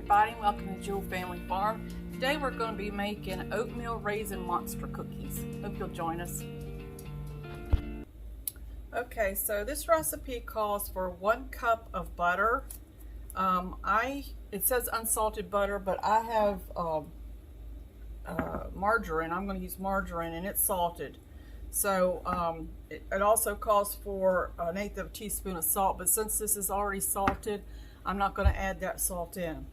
everybody, welcome to Jewell Family Farm. Today we're going to be making oatmeal raisin monster cookies. Hope you'll join us. Okay, so this recipe calls for 1 cup of butter. It says unsalted butter, but I have margarine. I'm going to use margarine and it's salted. So it also calls for 1/8 of a teaspoon of salt, but since this is already salted, I'm not going to add that salt in.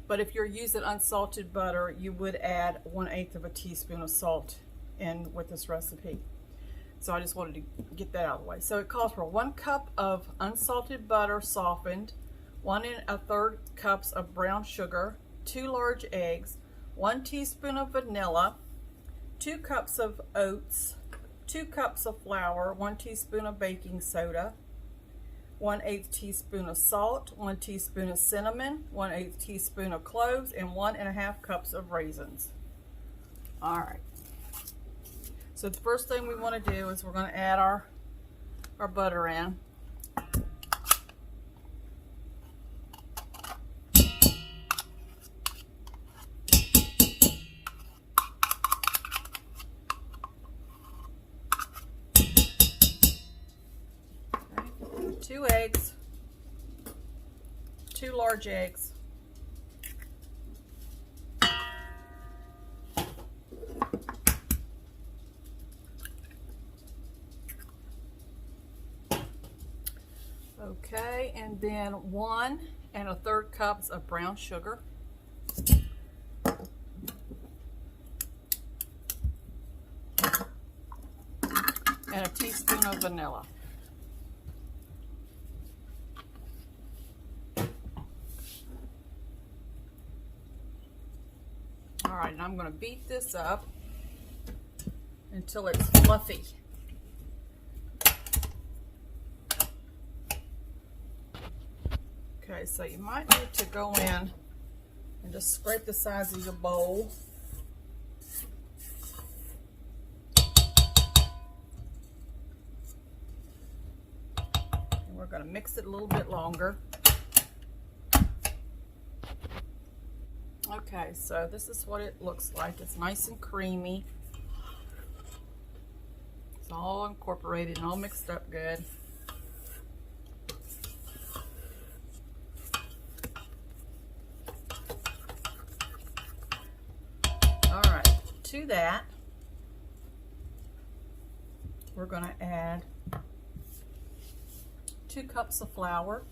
But if you're using unsalted butter, you would add 1/8 of a teaspoon of salt in with this recipe. So I just wanted to get that out of the way. So it calls for 1 cup of unsalted butter softened, 1 1/3 cups of brown sugar, 2 large eggs, 1 teaspoon of vanilla, 2 cups of oats, 2 cups of flour, 1 teaspoon of baking soda, 1/8 teaspoon of salt, 1 teaspoon of cinnamon, 1/8 teaspoon of cloves, and 1 1/2 cups of raisins. All right. So the first thing we want to do is we're going to add our butter in. Okay. 2 eggs, 2 large eggs, okay, and then 1 1/3 cups of brown sugar, and a teaspoon of vanilla. All right, and I'm going to beat this up until it's fluffy. Okay, so you might need to go in and just scrape the sides of your bowl. And we're going to mix it a little bit longer. Okay, so this is what it looks like. It's nice and creamy. It's all incorporated and all mixed up good. All right, to that, we're going to add 2 cups of flour.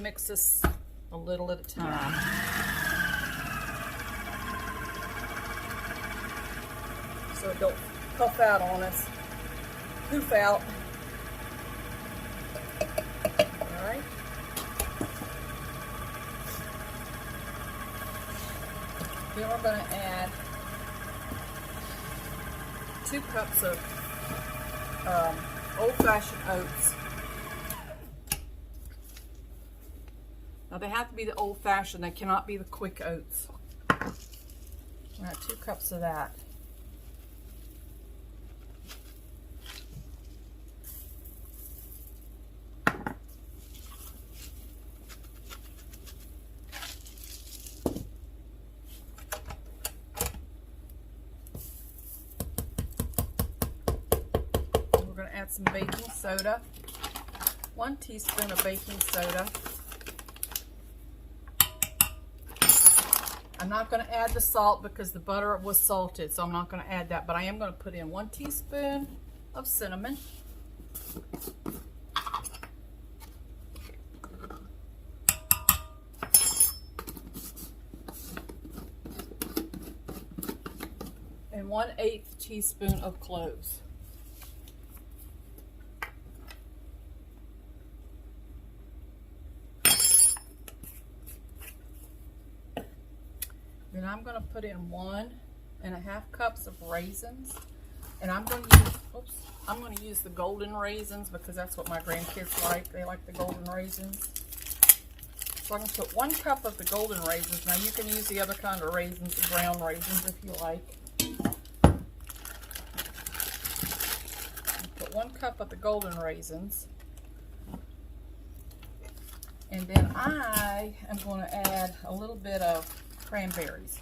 Mix this a little at a time. So it don't puff out on us, poof out. All right. Then we're going to add 2 cups of old-fashioned oats. Now they have to be the old-fashioned, they cannot be the quick oats. All right, 2 cups of that. We're going to add some baking soda, 1 teaspoon of baking soda. I'm not going to add the salt because the butter was salted, so I'm not going to add that, but I am going to put in 1 teaspoon of cinnamon. And 1/8 teaspoon of cloves. Then I'm going to put in 1 1/2 cups of raisins, and I'm going to use the golden raisins because that's what my grandkids like. They like the golden raisins. So I'm going to put 1 cup of the golden raisins. Now you can use the other kind of raisins, the brown raisins, if you like. Put 1 cup of the golden raisins. And then I am going to add a little bit of cranberries.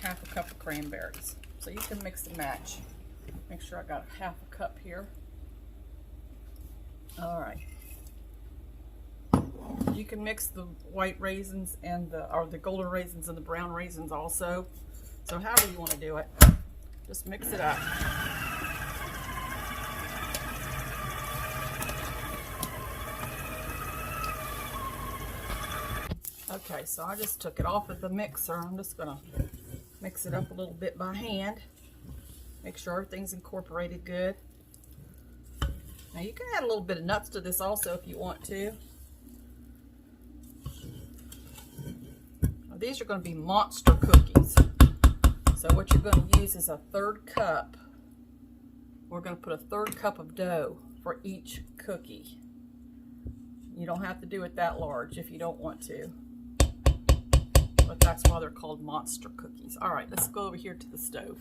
Half a cup of cranberries. So you can mix and match. Make sure I got half a cup here. All right. You can mix the white raisins and the golden raisins and the brown raisins also. So however you want to do it, just mix it up. Okay, so I just took it off of the mixer. I'm just gonna mix it up a little bit by hand. Make sure everything's incorporated good. Now you can add a little bit of nuts to this also if you want to. Now, these are going to be monster cookies. So what you're going to use is a 1/3 cup. We're going to put a 1/3 cup of dough for each cookie. You don't have to do it that large if you don't want to. But that's why they're called monster cookies. All right, let's go over here to the stove.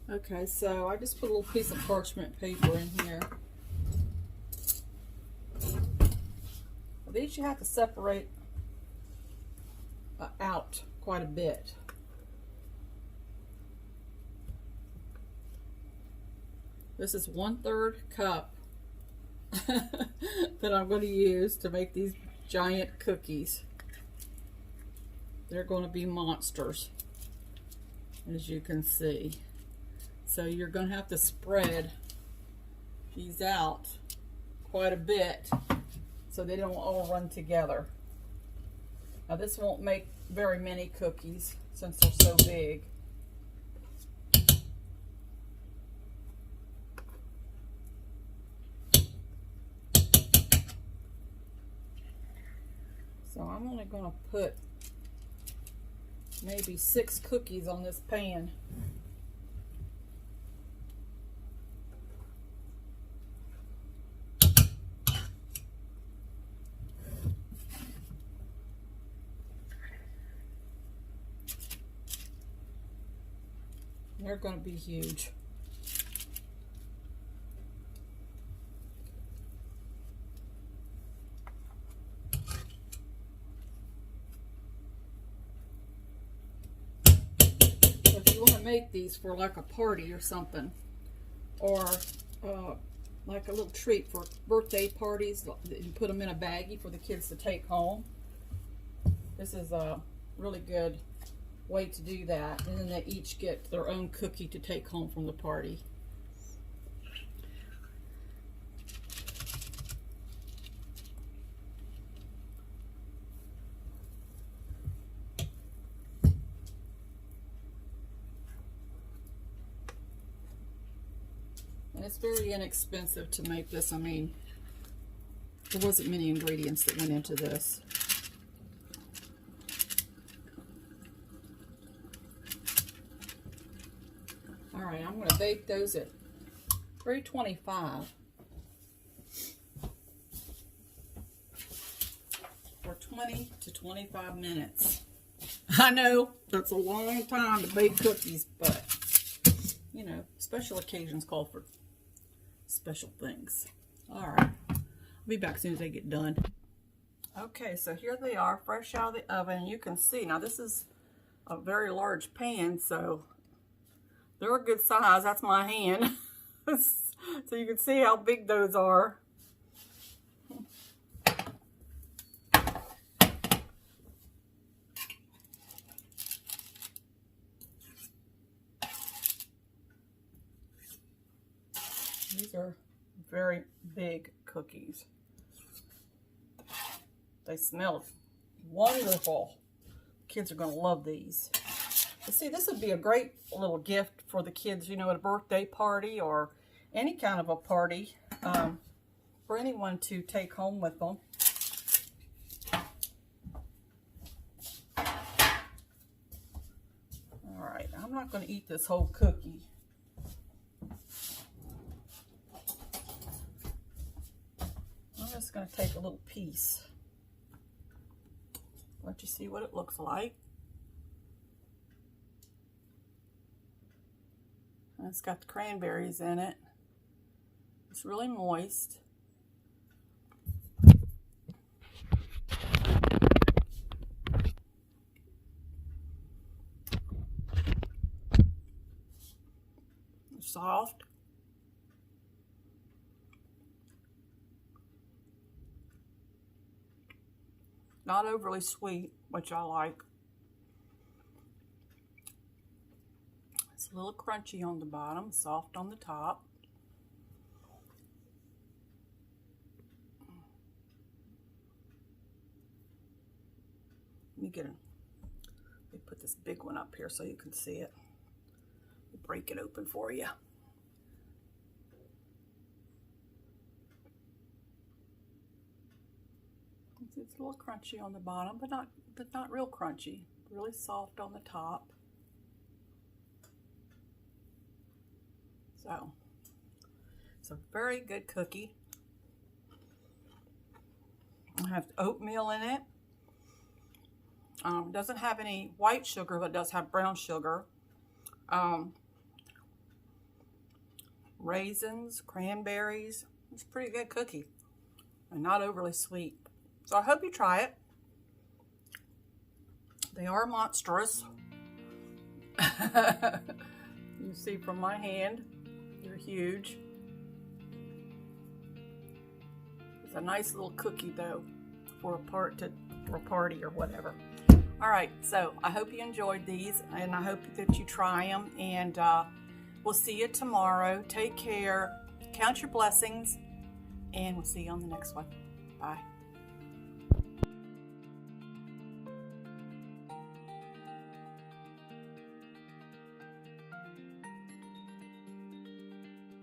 Okay, so I just put a little piece of parchment paper in here. Well, these you have to separate out quite a bit. This is 1/3 cup that I'm going to use to make these giant cookies. They're going to be monsters, as you can see. So you're going to have to spread these out quite a bit so they don't all run together. Now this won't make very many cookies since they're so big. So I'm only going to put maybe 6 cookies on this pan. They're going to be huge. If you want to make these for like a party or something, or like a little treat for birthday parties, you put them in a baggie for the kids to take home. This is a really good way to do that, and then they each get their own cookie to take home from the party. And it's very inexpensive to make this. I mean, there wasn't many ingredients that went into this. All right, I'm going to bake those at 325 for 20 to 25 minutes. I know that's a long time to bake cookies, but you know, special occasions call for special things. All right, I'll be back as soon as they get done. Okay, so here they are, fresh out of the oven. You can see now this is a very large pan, so they're a good size. That's my hand. So you can see how big those are. These are very big cookies. They smell wonderful. Kids are going to love these. But see, this would be a great little gift for the kids, you know, at a birthday party or any kind of a party, for anyone to take home with them. All right, I'm not going to eat this whole cookie. I'm just going to take a little piece. Let you see what it looks like. And it's got the cranberries in it. It's really moist. soft. Not overly sweet, which I like. It's a little crunchy on the bottom, soft on the top. Let me put this big one up here so you can see it. Break it open for you. It's a little crunchy on the bottom, but not real crunchy. Really soft on the top. So, it's a very good cookie. I have oatmeal in it. Doesn't have any white sugar, but does have brown sugar. Raisins, cranberries. It's a pretty good cookie and not overly sweet. So I hope you try it. They are monstrous. You see from my hand, they're huge. It's a nice little cookie though for a party or whatever. All right, so I hope you enjoyed these, and I hope that you try them, and we'll see you tomorrow. Take care, count your blessings, and we'll see you on the next one. Bye.